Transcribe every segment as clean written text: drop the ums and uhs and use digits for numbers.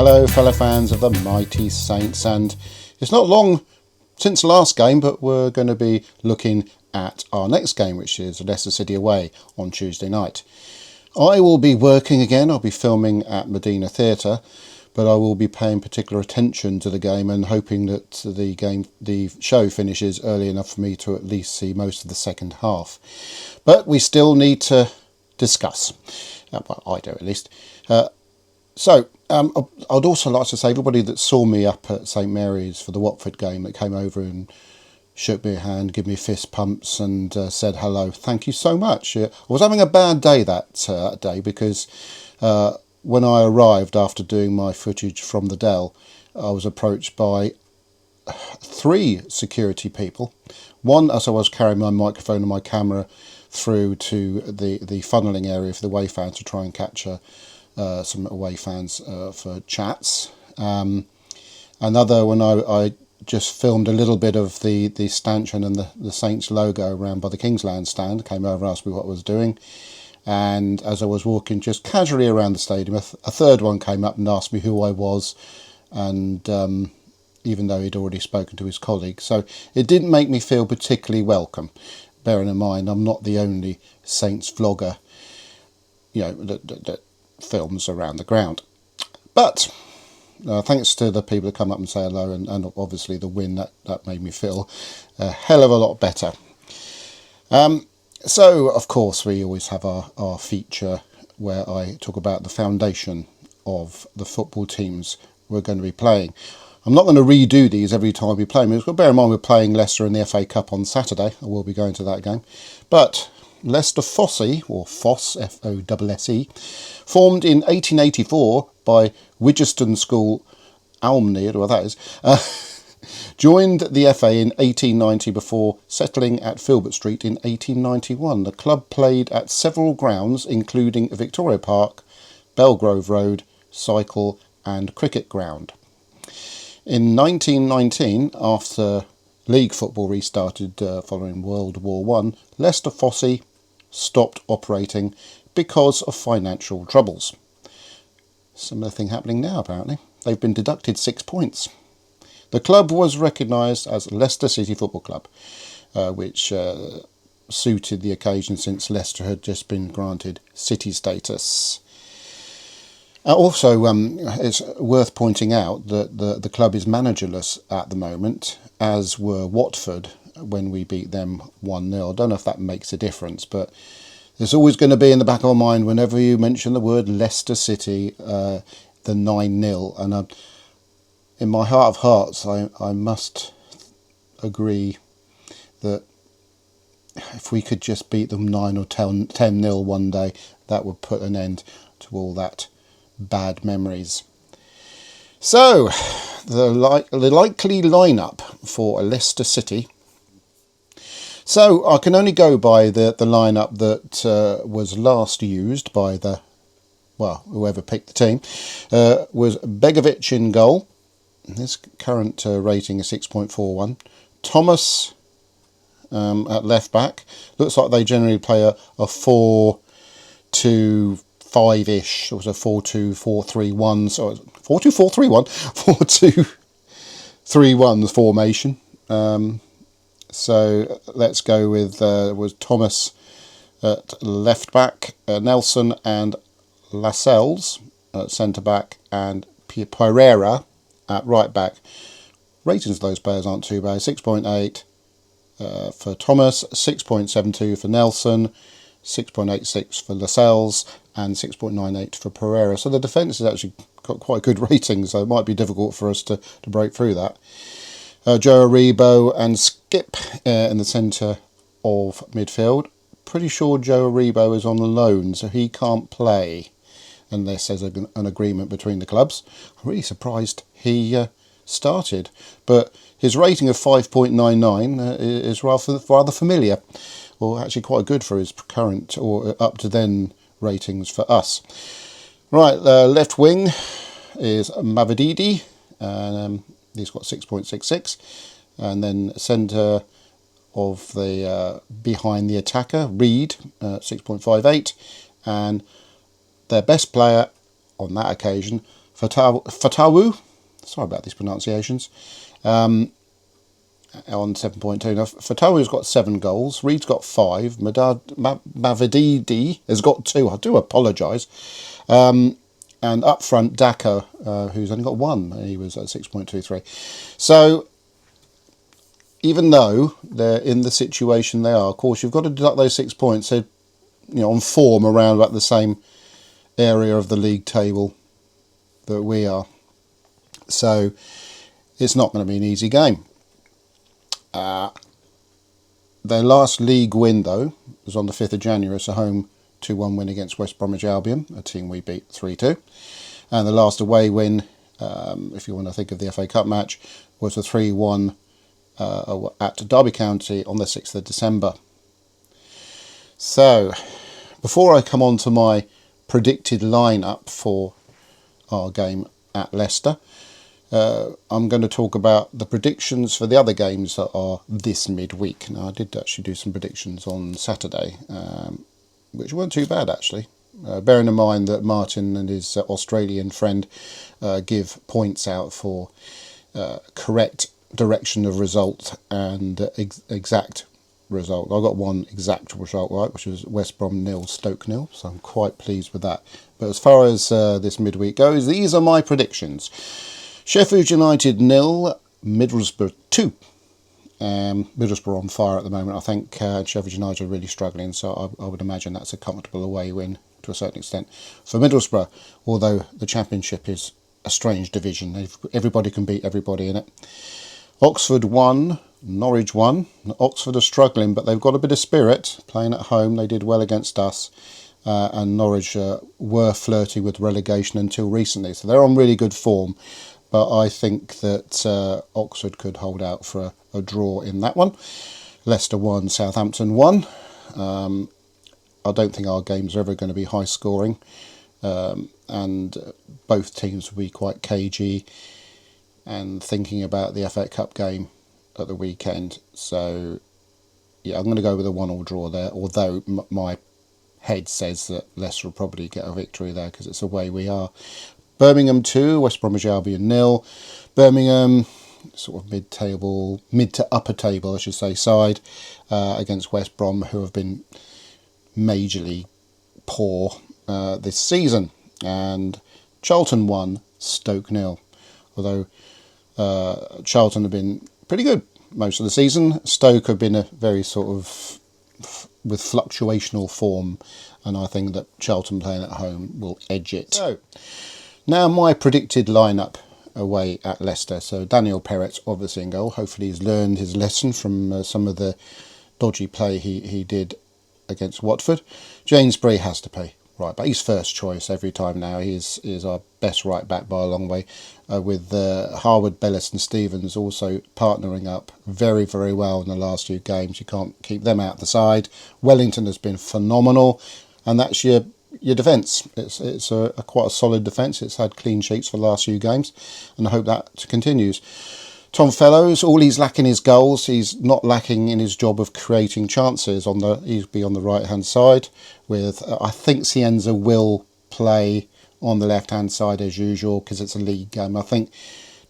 Hello fellow fans of the mighty Saints, and it's not long since the last game, but we're going to be looking at our next game, which is Leicester City away on Tuesday night. I will be working again. I'll be filming at Medina Theatre, but I will be paying particular attention to the game and hoping that the show finishes early enough for me to at least see most of the second half. But we still need to discuss. Well, I do at least. I'd also like to say everybody that saw me up at St Mary's for the Watford game, that came over and shook me a hand, gave me fist pumps and said hello. Thank you so much. I was having a bad day that day because when I arrived after doing my footage from the Dell, I was approached by 3 security people. One, as I was carrying my microphone and my camera through to the funneling area for the away fans to try and capture some away fans for chats. Another, when I just filmed a little bit of the stanchion and the Saints logo around by the Kingsland stand, came over and asked me what I was doing. And as I was walking just casually around the stadium, a third one came up and asked me who I was, and even though he'd already spoken to his colleague. So it didn't make me feel particularly welcome, bearing in mind I'm not the only Saints vlogger, that films around the ground. But thanks to the people that come up and say hello, and obviously the win, that made me feel a hell of a lot better. So of course we always have our feature where I talk about the foundation of the football teams we're going to be playing. I'm not going to redo these every time we play them, because bear in mind we're playing Leicester in the FA Cup on Saturday. I will be going to that game. But Leicester Fosse, or Foss, F-O-S-S-E, formed in 1884 by Widgerston School, Almney, whatever that is, joined the FA in 1890 before settling at Filbert Street in 1891. The club played at several grounds, including Victoria Park, Belgrove Road, Cycle and Cricket Ground. In 1919, after league football restarted following World War I, Leicester Fosse stopped operating because of financial troubles. Similar thing happening now, apparently. They've been deducted 6 points. The club was recognised as Leicester City Football Club, which suited the occasion since Leicester had just been granted city status. Also, it's worth pointing out that the club is managerless at the moment, as were Watford when we beat them 1-0. I don't know if that makes a difference, but there's always going to be in the back of my mind whenever you mention the word Leicester City, the 9-0. And in my heart of hearts, I must agree that if we could just beat them 9 or 10-0 one day, that would put an end to all that bad memories. So, the likely lineup for Leicester City. So, I can only go by the lineup that was last used by whoever picked the team. Was Begovic in goal. His current rating is 6.41. Thomas at left back. Looks like they generally play a 4-2-5-ish, or a 4-2-4-3-1, so 4-2-4-3-1, 4-2-3-1 formation. So let's go with Thomas at left back, Nelson and Lascelles at centre back, and Pereira at right back. Ratings of those players aren't too bad. 6.8 for Thomas, 6.72 for Nelson, 6.86 for Lascelles, and 6.98 for Pereira. So the defence has actually got quite good ratings, so it might be difficult for us to break through that. Joe Aribo and Skip in the centre of midfield. Pretty sure Joe Aribo is on loan, so he can't play unless there's an agreement between the clubs. I'm really surprised he started, but his rating of 5.99 is rather familiar, or actually quite good for his current or up to then ratings for us. Right, left wing is Mavididi, he's got 6.66, and then centre of the behind the attacker, Reed, 6.58, and their best player on that occasion, Fatawu, sorry about these pronunciations, on 7.2. Now, Fatawu's got 7 goals, Reed's got 5, Mavididi has got 2, I do apologise, and up front Daka, who's only got 1, he was at 6.23. So even though they're in the situation they are, of course you've got to deduct those 6 points, so on form around about the same area of the league table that we are. So it's not going to be an easy game. Their last league win, though, was on the 5th of January. It's a home 2-1 win against West Bromwich Albion, a team we beat 3-2. And the last away win, if you want to think of the FA Cup match, was a 3-1 at Derby County on the 6th of December. So, before I come on to my predicted lineup for our game at Leicester, I'm going to talk about the predictions for the other games that are this midweek. Now, I did actually do some predictions on Saturday, which weren't too bad actually. Bearing in mind that Martin and his Australian friend give points out for correct direction of result and exact result. I got one exact result right, which was West Brom 0, Stoke 0, so I'm quite pleased with that. But as far as this midweek goes, these are my predictions. Sheffield United 0, Middlesbrough 2. Middlesbrough on fire at the moment. I think Sheffield United are really struggling, so I would imagine that's a comfortable away win to a certain extent for Middlesbrough, although the Championship is a strange division. Everybody can beat everybody in it. Oxford 1, Norwich 1. Oxford are struggling, but they've got a bit of spirit playing at home. They did well against us, and Norwich were flirting with relegation until recently, so they're on really good form. But I think that Oxford could hold out for a draw in that one. Leicester 1, Southampton 1. I don't think our games are ever going to be high scoring, and both teams will be quite cagey and thinking about the FA Cup game at the weekend. So yeah, I'm going to go with a 1-1 draw there, although my head says that Leicester will probably get a victory there because it's the way we are. Birmingham 2, West Bromwich Albion 0. Birmingham, sort of mid to upper table, I should say, side against West Brom, who have been majorly poor this season. And Charlton 1, Stoke 0. Although Charlton have been pretty good most of the season, Stoke have been a very sort of with fluctuational form, and I think that Charlton playing at home will edge it. So, now my predicted lineup away at Leicester. So Daniel Perrett's obviously in goal. Hopefully he's learned his lesson from some of the dodgy play he did against Watford. Jamesbury has to play right back. He's first choice every time now. He is our best right back by a long way, with Harwood, Bellis and Stevens also partnering up very, very well in the last few games. You can't keep them out the side. Wellington has been phenomenal, and that's your defence. It's a quite a solid defence. It's had clean sheets for the last few games, and I hope that continues. Tom Fellows, all he's lacking is goals. He's not lacking in his job of creating chances. He'll be on the right hand side with I think Cienza will play on the left hand side as usual because it's a league game. I think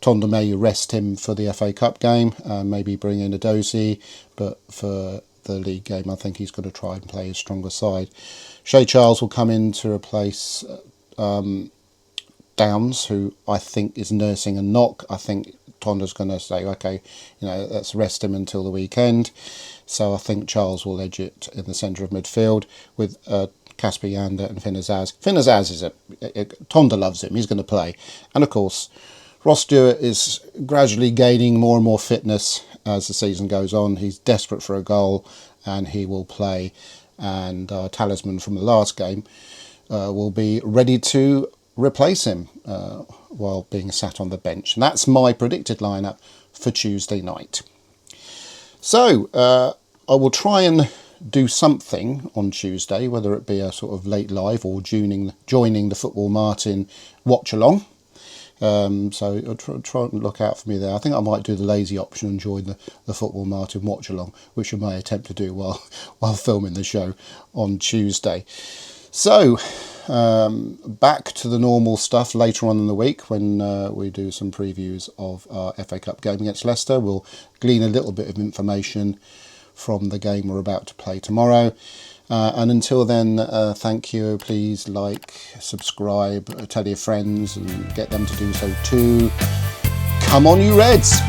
Tonda may rest him for the FA Cup game, maybe bring in Adosi, but for the league game I think he's going to try and play his stronger side. Shea Charles will come in to replace Downs, who I think is nursing a knock. I think Tonda's going to say, okay, let's rest him until the weekend. So I think Charles will edge it in the centre of midfield with Casper Yander and Finn Azaz. Finn Azaz is Tonda loves him. He's going to play. And of course, Ross Stewart is gradually gaining more and more fitness as the season goes on. He's desperate for a goal and he will play. And our talisman from the last game will be ready to replace him while being sat on the bench. And that's my predicted lineup for Tuesday night. So I will try and do something on Tuesday, whether it be a sort of late live or joining the Football Martin watch along. So I'll try and look out for me there. I think I might do the lazy option and join the Football Martin watch along, which I may attempt to do while filming the show on Tuesday. So back to the normal stuff later on in the week when we do some previews of our FA Cup game against Leicester. We'll glean a little bit of information from the game we're about to play tomorrow. And until then, thank you. Please like, subscribe, tell your friends and get them to do so too. Come on, you Reds!